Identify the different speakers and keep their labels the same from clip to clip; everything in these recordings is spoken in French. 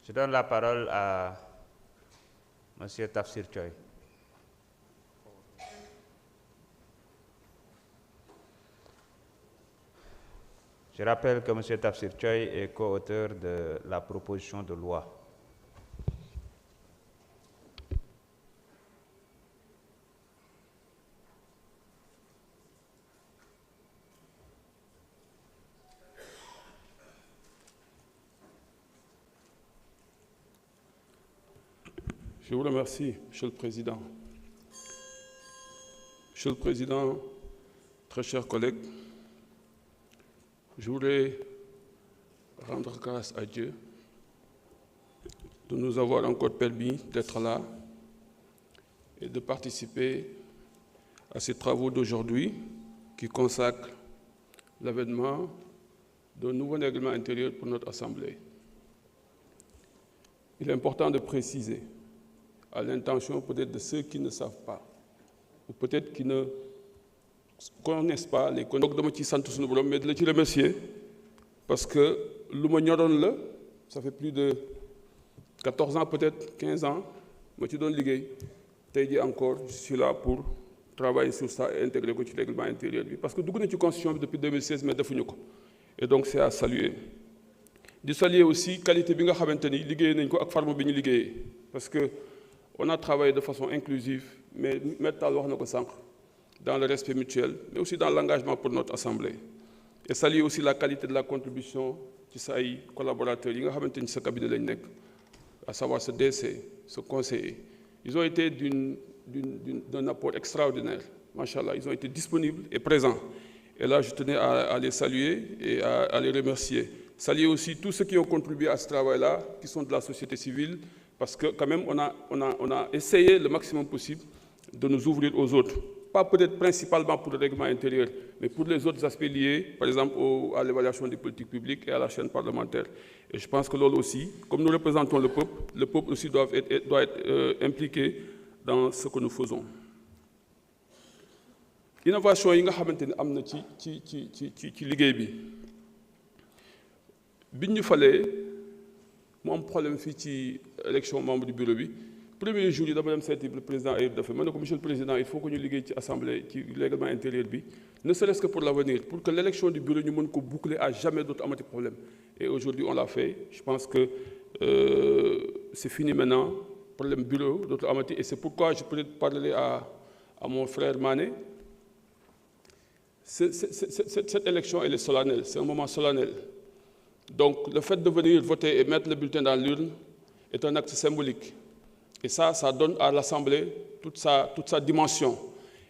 Speaker 1: Je donne la parole à M. Tafsir Choy. Je rappelle que M. Tafsir Choy est co-auteur de la proposition de loi.
Speaker 2: Je vous remercie, Monsieur le Président. Monsieur le Président, très chers collègues, je voudrais rendre grâce à Dieu de nous avoir encore permis d'être là et de participer à ces travaux d'aujourd'hui qui consacrent l'avènement d'un nouveau règlement intérieur pour notre Assemblée. Il est important de préciser, à l'intention peut-être de ceux qui ne savent pas, ou peut-être qui ne connaissent pas les conditions. Donc, je me mais de les remercier parce que l'Union, ça fait plus de 14 ans, peut-être 15 ans, je suis dans le ligue. Encore, je suis là pour travailler sur ça et intégrer le règlement intérieur. Parce que nous avons une constitution depuis 2016, mais nous avons. Et donc, c'est à saluer. De saluer aussi la qualité de la parce que on a travaillé de façon inclusive, mais dans le respect mutuel, mais aussi dans l'engagement pour notre Assemblée. Et saluer aussi la qualité de la contribution de ces collaborateurs, ce cabinet, à savoir ce DC, ce conseiller. Ils ont été d'un apport extraordinaire. Machallah, ils ont été disponibles et présents. Et là, je tenais à les saluer et à les remercier. Saluer aussi tous ceux qui ont contribué à ce travail-là, qui sont de la société civile, parce que quand même, on a essayé le maximum possible de nous ouvrir aux autres. Pas peut-être principalement pour le règlement intérieur, mais pour les autres aspects liés, par exemple à l'évaluation des politiques publiques et à la chaîne parlementaire. Et je pense que là aussi, comme nous représentons le peuple aussi doit être impliqué dans ce que nous faisons. L'innovation, yi nga xamanteni amna ci liggéey bi biñ ñu falee mu am problème fii ci élection membre du bureau bi premier jour yi dama dem seeti le président Ayib Daffé ma ne ko monsieur le président il faut que ñu liggéey ci assemblée ci règlement intérieur bi ne serait-ce que pour l'avenir pour que l'élection du bureau ñu mën ko boucler à jamais d'autres amati problème et aujourd'hui on l'a fait je pense que c'est fini maintenant problème bureau d'autres amati et c'est pourquoi je peux parler à mon frère Mané. Cette élection elle est solennelle c'est un moment solennel. Donc, le fait de venir voter et mettre le bulletin dans l'urne est un acte symbolique. Et ça donne à l'Assemblée toute sa dimension.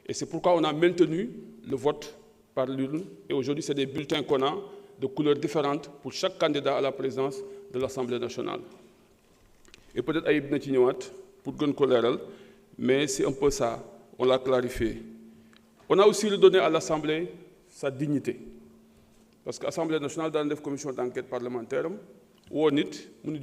Speaker 2: Et c'est pourquoi on a maintenu le vote par l'urne. Et aujourd'hui, c'est des bulletins qu'on a de couleurs différentes pour chaque candidat à la présidence de l'Assemblée nationale. Et peut-être Aïb Netiniwat, pour Gun Koleral, mais c'est un peu ça, on l'a clarifié. On a aussi redonné à l'Assemblée sa dignité. Parce que l'Assemblée nationale, dans la commission d'enquête parlementaire, où on est, on est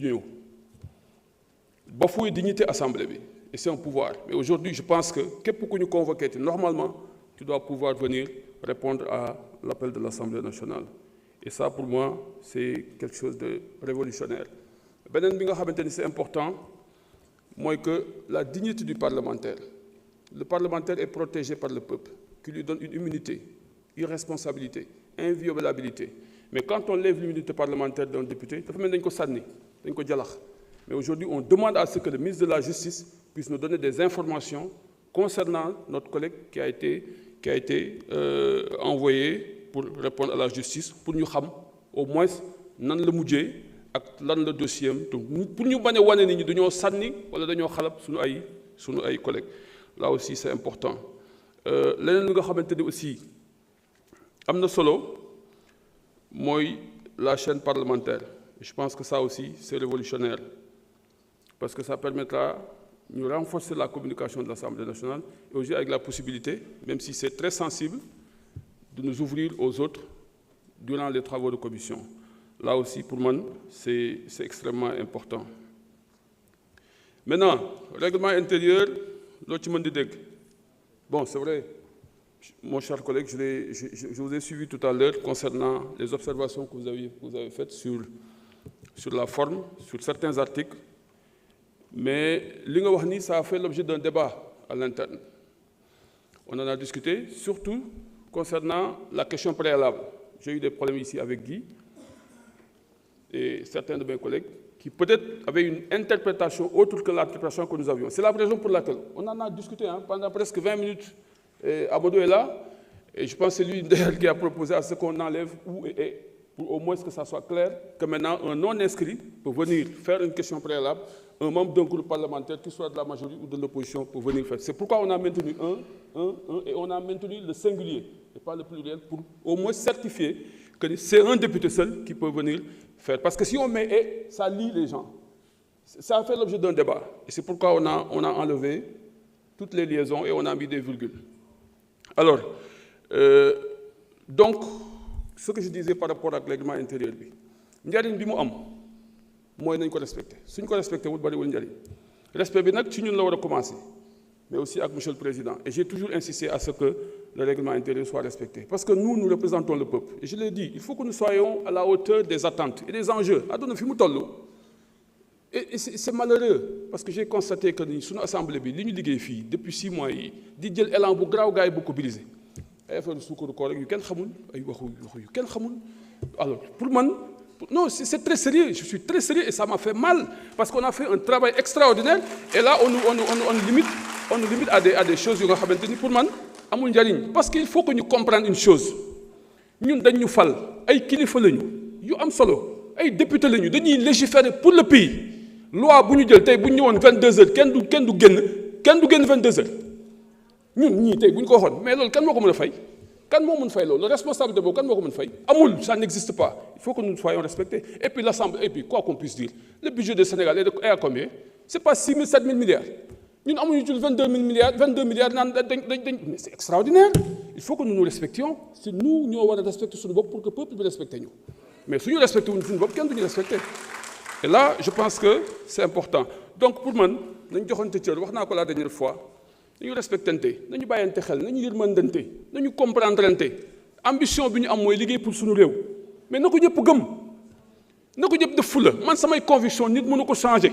Speaker 2: bafouer dignité Assemblée. Et c'est un pouvoir. Mais aujourd'hui, je pense que, pour nous convoquer, normalement, tu dois pouvoir venir répondre à l'appel de l'Assemblée nationale. Et ça, pour moi, c'est quelque chose de révolutionnaire. C'est important, moi, que la dignité du parlementaire. Le parlementaire est protégé par le peuple, qui lui donne une immunité, une responsabilité, inviolabilité. Mais quand on lève l'immunité parlementaire d'un député, ça fait mais aujourd'hui, on demande à ce que le ministre de la Justice puisse nous donner des informations concernant notre collègue qui a été envoyé pour répondre à la justice, pour nous savoir au moins nan le mujjé ak lan le dossier pour nous bañ a wane ni dañoo sànni wala dañoo xalab suñu ay collègues. Là aussi, c'est important. Leneen li nga xamante ni aussi am na solo mooy la chaîne parlementaire. Je pense que ça aussi, c'est révolutionnaire. Parce que ça permettra de renforcer la communication de l'Assemblée nationale et aussi avec la possibilité, même si c'est très sensible, de nous ouvrir aux autres durant les travaux de commission. Là aussi, pour moi, c'est extrêmement important. Maintenant, règlement intérieur, l'autre monde de bon, c'est vrai, mon cher collègue, je vous ai suivi tout à l'heure concernant les observations que vous avez faites sur sur la forme, sur certains articles, mais li nga wax ni ça a fait l'objet d'un débat à l'interne. On en a discuté, surtout concernant la question préalable. J'ai eu des problèmes ici avec Guy et certains de mes collègues qui peut-être avaient une interprétation autre que l'interprétation que nous avions. C'est la raison pour laquelle on en a discuté pendant presque 20 minutes. Amadou est là, et je pense que c'est lui d'ailleurs qui a proposé à ce qu'on enlève ou et pour au moins que ça soit clair que maintenant un non-inscrit peut venir faire une question préalable, un membre d'un groupe parlementaire, qu'il soit de la majorité ou de l'opposition, pour venir faire. C'est pourquoi on a maintenu un, et on a maintenu le singulier, et pas le pluriel, pour au moins certifier que c'est un député seul qui peut venir faire. Parce que si on met et, ça lie les gens. Ça a fait l'objet d'un débat. Et c'est pourquoi on a enlevé toutes les liaisons et on a mis des virgules. Alors, donc, ce que je disais par rapport à règlement intérieur, njariñ bi mu am mooy nañ ko respecté suñ ko respecté wul bariwul njariñ respect bi nag ci ñun la war a commencer mais aussi avec Monsieur le Président. Et j'ai toujours insisté à ce que le règlement intérieur soit respecté. Parce que nous, nous représentons le peuple. Et je l'ai dit, il faut que nous soyons à la hauteur des attentes et des enjeux. Et c'est malheureux, parce que j'ai constaté que nous, sur l'Assemblée, depuis 6 mois, di jël élan bu graw gaay bu ko briser. Ay affaire suukaru koor yu kenn xamul, ay waxu yu kenn xamul. Alors, pour moi, non, c'est très sérieux, je suis très sérieux et ça m'a fait mal, parce qu'on a fait un travail extraordinaire, et là, on nous limite à des choses yu nga xamanteni pour man amul njariñ. Parce qu'il faut que nous comprenions une chose. Ñun dañ ñu fal ay kilifa lañu yu am solo, ay député lañu, dañuy légiférer pour le pays. Loi bu ñu jël tey bu ñu ñëwoon 22h kenn du génn 22h ñun ñii tey bu ñu ko waxoon mais loolu kan moo ko mën a fay kan moo mën fay loolu la responsabilité boobu kan moo ko mën fay amul, ça n'existe pas. Il faut que nous soyons respectés. Et puis l'Assemblée, et puis quoi qu'on puisse dire, le budget du Sénégal est à combien? C'est pas 6 000, 7 000 milliards. Nous avons 22 milliards, mais c'est extraordinaire. Il faut que nous nous respections. C'est nous qui devons respecter ce pour que le peuple nous respecte. Mais si nous respectons nous, qui nous respecter? Et là, je pense que c'est important. Donc, pour moi, nous avons la dernière fois, nous respectons, nous bayante xel, nous yirmandante, nous comprendre. Ambition bi ñu am moy liggéey pour suñu réew. Mais nako ñëpp gëm. Nako ñëpp def fula. Man samay conviction nit mënu ko changer.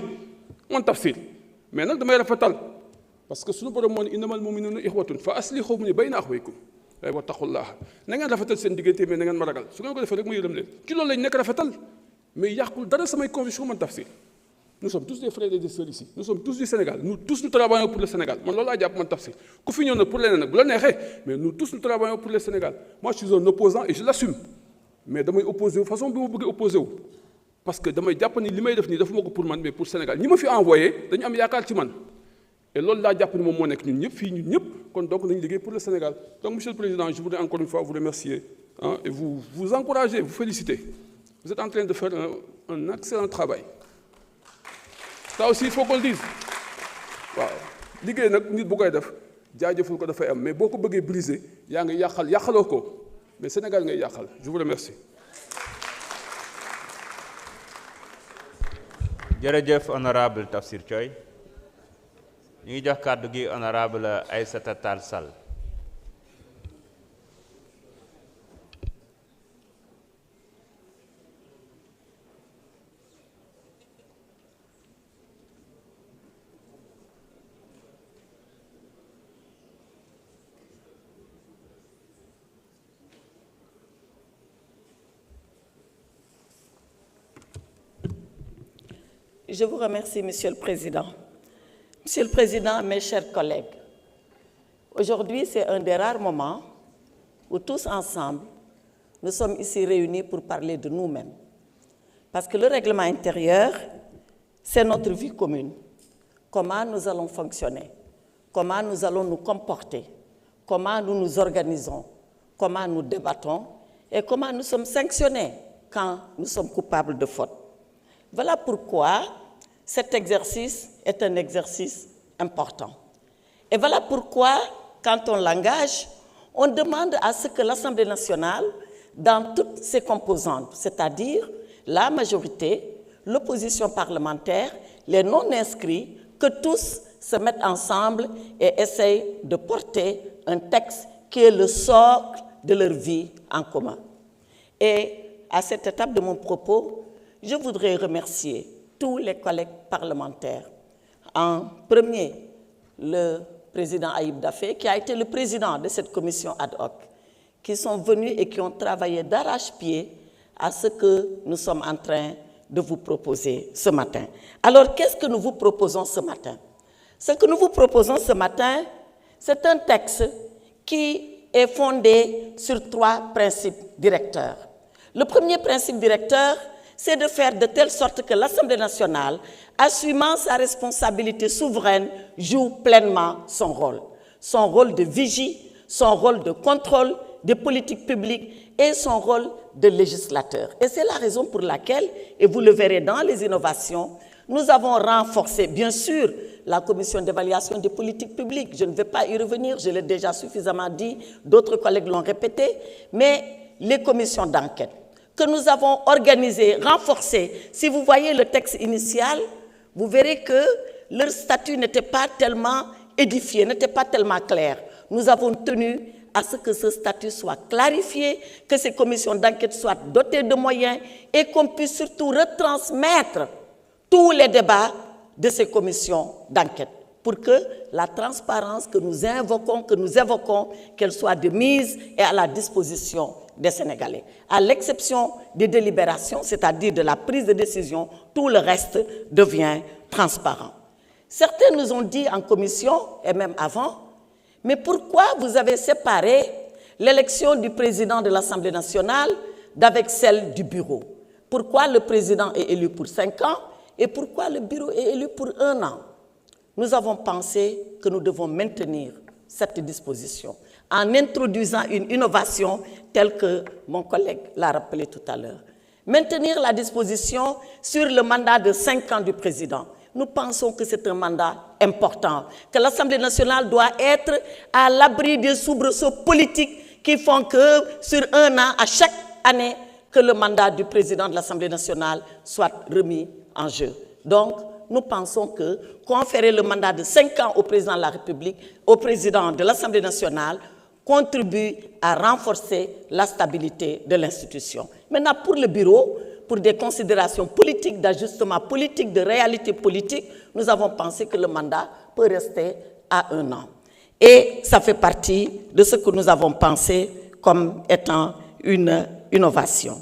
Speaker 2: Mon tafsir. Mais nak damay rafetal parce que suñu borom mo ni innamal mu'minuna ikhwatun fa aslihu bayna akhwaykum. Ay wa taqullah. Na ngeen rafetal seen digënté mais na ngeen ma ragal. Su ngeen ko defee rek ma yërëm leen. Ci loolu lañ nekk rafetal. Mais yaqul dara samay conviction mon tafsir. Nous sommes tous des frères et des sœurs ici. Nous sommes tous du Sénégal. Nous tous nous travaillons pour le Sénégal. Moi, là, je tafsir. Pour mais nous tous nous travaillons pour le Sénégal. Moi, je suis un opposant et je l'assume. Mais je suis opposé de façon dont je suis opposé. Parce que je suis japonais, je suis pour moi, mais pour le Sénégal. Je me suis envoyé, je suis yakal man. Et là, je suis mon nek ñun ñep donc nous liggéey pour le Sénégal. Donc Monsieur le Président, je voudrais encore une fois vous remercier et vous encourager, vous féliciter. Vous êtes en train de faire un excellent travail. Ça aussi, il faut qu'on le dise. Waaw liggéey nag nit bu koy def jaajëful ko dafay am mais boo ko bëggee briser yaa ngi yàqaloo ko mais Sénégal ngay yàqal. Je vous remercie.
Speaker 1: jërëjëf honorable Tafsir Thioye ñu ngi jox kàddu gi honorable Aïssata Tall Sall.
Speaker 3: Je vous remercie, Monsieur le Président. Monsieur le Président, mes chers collègues, aujourd'hui, c'est un des rares moments où tous ensemble, nous sommes ici réunis pour parler de nous-mêmes. Parce que le règlement intérieur, c'est notre vie commune. Comment nous allons fonctionner, comment nous allons nous comporter, comment nous nous organisons, comment nous débattons et comment nous sommes sanctionnés quand nous sommes coupables de faute. Voilà pourquoi cet exercice est un exercice important. Et voilà pourquoi, quand on l'engage, on demande à ce que l'Assemblée nationale, dans toutes ses composantes, c'est-à-dire la majorité, l'opposition parlementaire, les non-inscrits, que tous se mettent ensemble et essayent de porter un texte qui est le socle de leur vie en commun. Et à cette étape de mon propos, je voudrais remercier tous les collègues parlementaires. En premier, le président Ayib Daffé, qui a été le président de cette commission ad hoc, qui sont venus et qui ont travaillé d'arrache-pied à ce que nous sommes en train de vous proposer ce matin. Alors, qu'est-ce que nous vous proposons ce matin? Ce que nous vous proposons ce matin, c'est un texte qui est fondé sur 3 principes directeurs. Le premier principe directeur, c'est de faire de telle sorte que l'Assemblée nationale, assumant sa responsabilité souveraine, joue pleinement son rôle de vigie, son rôle de contrôle des politiques publiques et son rôle de législateur. Et c'est la raison pour laquelle, et vous le verrez dans les innovations, nous avons renforcé, bien sûr, la commission d'évaluation des politiques publiques. Je ne vais pas y revenir, je l'ai déjà suffisamment dit, d'autres collègues l'ont répété, mais les commissions d'enquête que nous avons organisées, renforcées. Si vous voyez le texte initial, vous verrez que leur statut n'était pas tellement édifié, n'était pas tellement clair. Nous avons tenu à ce que ce statut soit clarifié, que ces commissions d'enquête soient dotées de moyens et qu'on puisse surtout retransmettre tous les débats de ces commissions d'enquête pour que la transparence que nous invoquons, qu'elle soit de mise et à la disposition des Sénégalais. À l'exception des délibérations, c'est-à-dire de la prise de décision, tout le reste devient transparent. Certains nous ont dit en commission, et même avant, mais pourquoi vous avez séparé l'élection du président de l'Assemblée nationale d'avec celle du bureau? Pourquoi le président est élu pour 5 ans et pourquoi le bureau est élu pour 1 an? Nous avons pensé que nous devons maintenir cette disposition en introduisant une innovation telle que mon collègue l'a rappelé tout à l'heure. Maintenir la disposition sur le mandat de 5 ans du président. Nous pensons que c'est un mandat important, que l'Assemblée nationale doit être à l'abri des soubresauts politiques qui font que sur 1 an, à chaque année, que le mandat du président de l'Assemblée nationale soit remis en jeu. Donc, nous pensons que conférer le mandat de 5 ans au président de la République, au président de l'Assemblée nationale, contribue à renforcer la stabilité de l'institution. Maintenant, pour le bureau, pour des considérations politiques, d'ajustement politique, de réalité politique, nous avons pensé que le mandat peut rester à 1 an. Et ça fait partie de ce que nous avons pensé comme étant une innovation.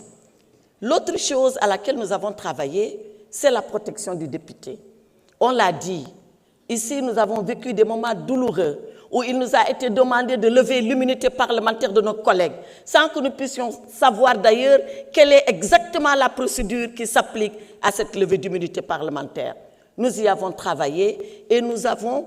Speaker 3: L'autre chose à laquelle nous avons travaillé, c'est la protection du député. On l'a dit, ici nous avons vécu des moments douloureux où il nous a été demandé de lever l'immunité parlementaire de nos collègues, sans que nous puissions savoir d'ailleurs quelle est exactement la procédure qui s'applique à cette levée d'immunité parlementaire. Nous y avons travaillé et nous avons